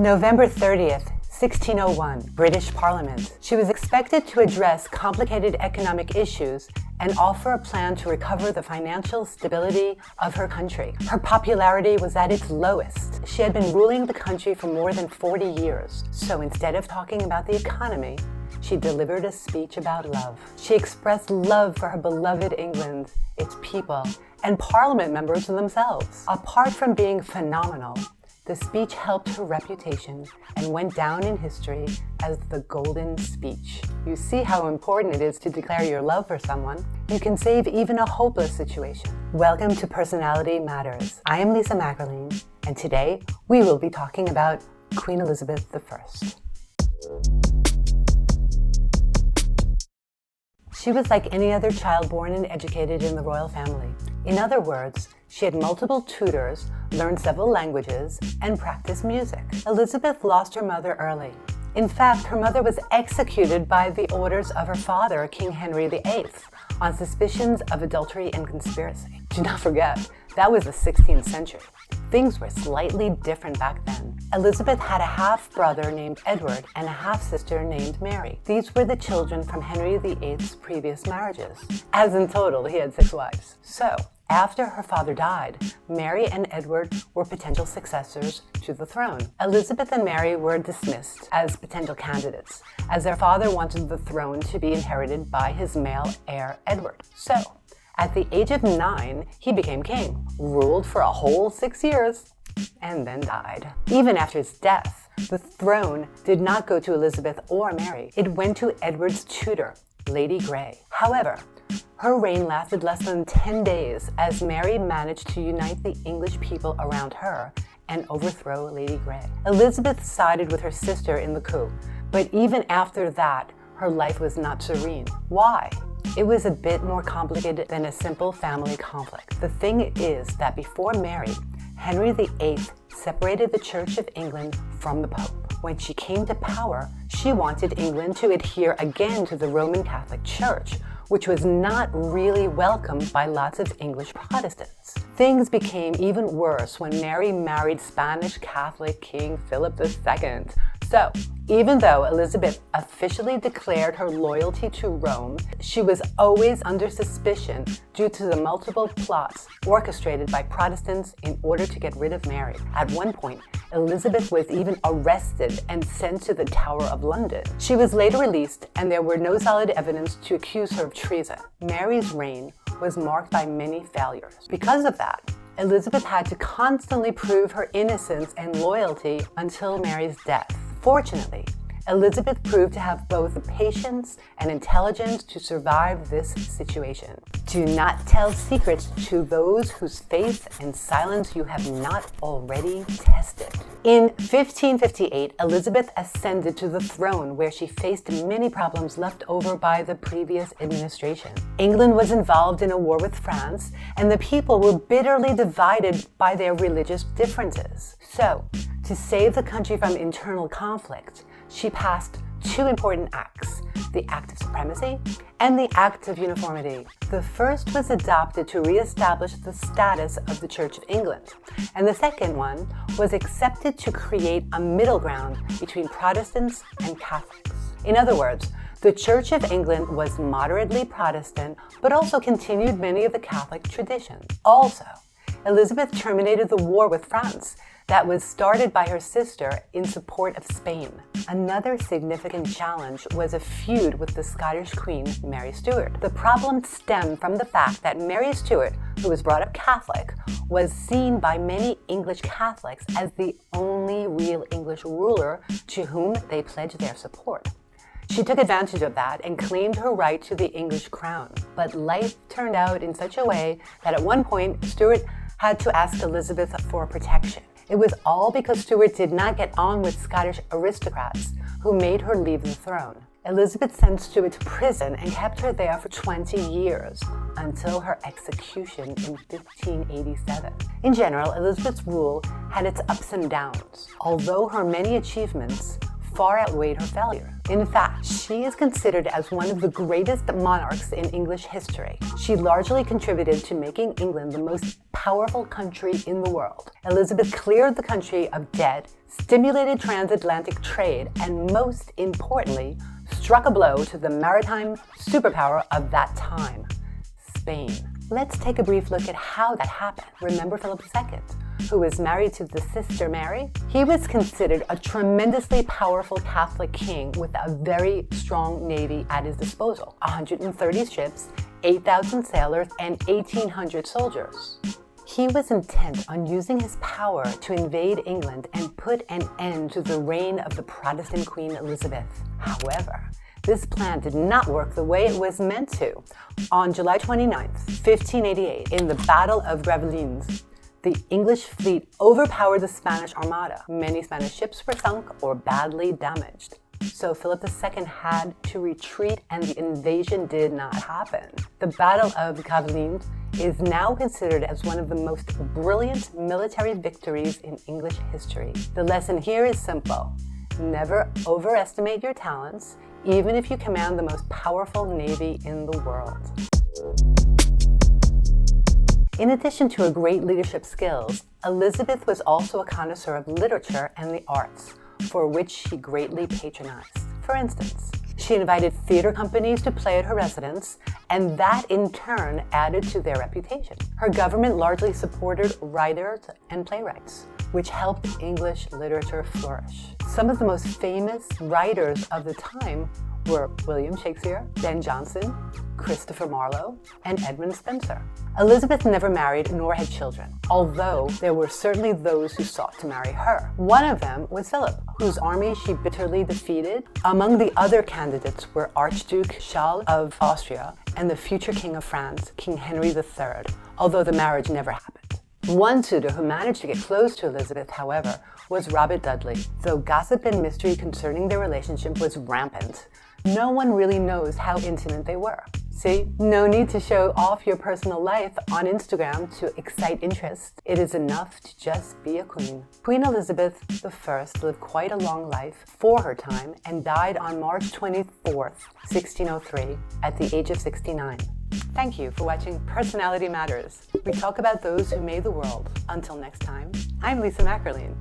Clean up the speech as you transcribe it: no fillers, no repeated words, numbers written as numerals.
November 30th, 1601, British Parliament. She was expected to address complicated economic issues and offer a plan to recover the financial stability of her country. Her popularity was at its lowest. She had been ruling the country for more than 40 years. So instead of talking about the economy, she delivered a speech about love. She expressed love for her beloved England, its people, and Parliament members themselves. Apart from being phenomenal, the speech helped her reputation and went down in history as the Golden Speech. You see how important it is to declare your love for someone. You can save even a hopeless situation. Welcome to Personality Matters. I am Lisa Mackerline, and today we will be talking about Queen Elizabeth I. She was like any other child born and educated in the royal family. In other words, she had multiple tutors, learned several languages, and practiced music. Elizabeth lost her mother early. In fact, her mother was executed by the orders of her father, King Henry VIII, on suspicions of adultery and conspiracy. Do not forget, that was the 16th century. Things were slightly different back then. Elizabeth had a half-brother named Edward and a half-sister named Mary. These were the children from Henry VIII's previous marriages. As in total, he had 6 wives. So, after her father died, Mary and Edward were potential successors to the throne. Elizabeth and Mary were dismissed as potential candidates, as their father wanted the throne to be inherited by his male heir, Edward. So, at the age of 9, he became king, ruled for a whole 6 years, and then died. Even after his death, the throne did not go to Elizabeth or Mary. It went to Edward's tutor, Lady Grey. However, her reign lasted less than 10 days as Mary managed to unite the English people around her and overthrow Lady Grey. Elizabeth sided with her sister in the coup, but even after that, her life was not serene. Why? It was a bit more complicated than a simple family conflict. The thing is that before Mary, Henry VIII separated the Church of England from the Pope. When she came to power, she wanted England to adhere again to the Roman Catholic Church, which was not really welcomed by lots of English Protestants. Things became even worse when Mary married Spanish Catholic King Philip II. So, even though Elizabeth officially declared her loyalty to Rome, she was always under suspicion due to the multiple plots orchestrated by Protestants in order to get rid of Mary. At one point, Elizabeth was even arrested and sent to the Tower of London. She was later released, and there were no solid evidence to accuse her of treason. Mary's reign was marked by many failures. Because of that, Elizabeth had to constantly prove her innocence and loyalty until Mary's death. Fortunately, Elizabeth proved to have both the patience and intelligence to survive this situation. Do not tell secrets to those whose faith and silence you have not already tested. In 1558, Elizabeth ascended to the throne where she faced many problems left over by the previous administration. England was involved in a war with France, and the people were bitterly divided by their religious differences. So, to save the country from internal conflict, she passed 2 important acts, the Act of Supremacy and the Act of Uniformity. The first was adopted to reestablish the status of the Church of England, and the second one was accepted to create a middle ground between Protestants and Catholics. In other words, the Church of England was moderately Protestant, but also continued many of the Catholic traditions. Also, Elizabeth terminated the war with France that was started by her sister in support of Spain. Another significant challenge was a feud with the Scottish Queen, Mary Stuart. The problem stemmed from the fact that Mary Stuart, who was brought up Catholic, was seen by many English Catholics as the only real English ruler to whom they pledged their support. She took advantage of that and claimed her right to the English crown. But life turned out in such a way that at one point, Stuart had to ask Elizabeth for protection. It was all because Stuart did not get on with Scottish aristocrats who made her leave the throne. Elizabeth sent Stuart to prison and kept her there for 20 years until her execution in 1587. In general, Elizabeth's rule had its ups and downs, although her many achievements far outweighed her failure. In fact, she is considered as one of the greatest monarchs in English history. She largely contributed to making England the most powerful country in the world. Elizabeth cleared the country of debt, stimulated transatlantic trade, and most importantly, struck a blow to the maritime superpower of that time, Spain. Let's take a brief look at how that happened. Remember Philip II, who was married to the sister Mary? He was considered a tremendously powerful Catholic king with a very strong navy at his disposal. 130 ships, 8,000 sailors, and 1,800 soldiers. He was intent on using his power to invade England and put an end to the reign of the Protestant Queen Elizabeth. However, this plan did not work the way it was meant to. On July 29, 1588, in the Battle of Gravelines, the English fleet overpowered the Spanish Armada. Many Spanish ships were sunk or badly damaged. So Philip II had to retreat and the invasion did not happen. The Battle of Gravelines is now considered as one of the most brilliant military victories in English history. The lesson here is simple. Never overestimate your talents, even if you command the most powerful navy in the world. In addition to her great leadership skills, Elizabeth was also a connoisseur of literature and the arts, for which she greatly patronized. For instance, she invited theater companies to play at her residence, and that in turn added to their reputation. Her government largely supported writers and playwrights, which helped English literature flourish. Some of the most famous writers of the time were William Shakespeare, Ben Jonson, Christopher Marlowe, and Edmund Spenser. Elizabeth never married nor had children, although there were certainly those who sought to marry her. One of them was Philip, whose army she bitterly defeated. Among the other candidates were Archduke Charles of Austria and the future King of France, King Henry III, although the marriage never happened. One suitor who managed to get close to Elizabeth, however, was Robert Dudley. Though gossip and mystery concerning their relationship was rampant, no one really knows how intimate they were. See, no need to show off your personal life on Instagram to excite interest. It is enough to just be a queen. Queen Elizabeth I lived quite a long life for her time and died on March 24th, 1603, at the age of 69. Thank you for watching Personality Matters. We talk about those who made the world. Until next time, I'm Lisa Mackerline.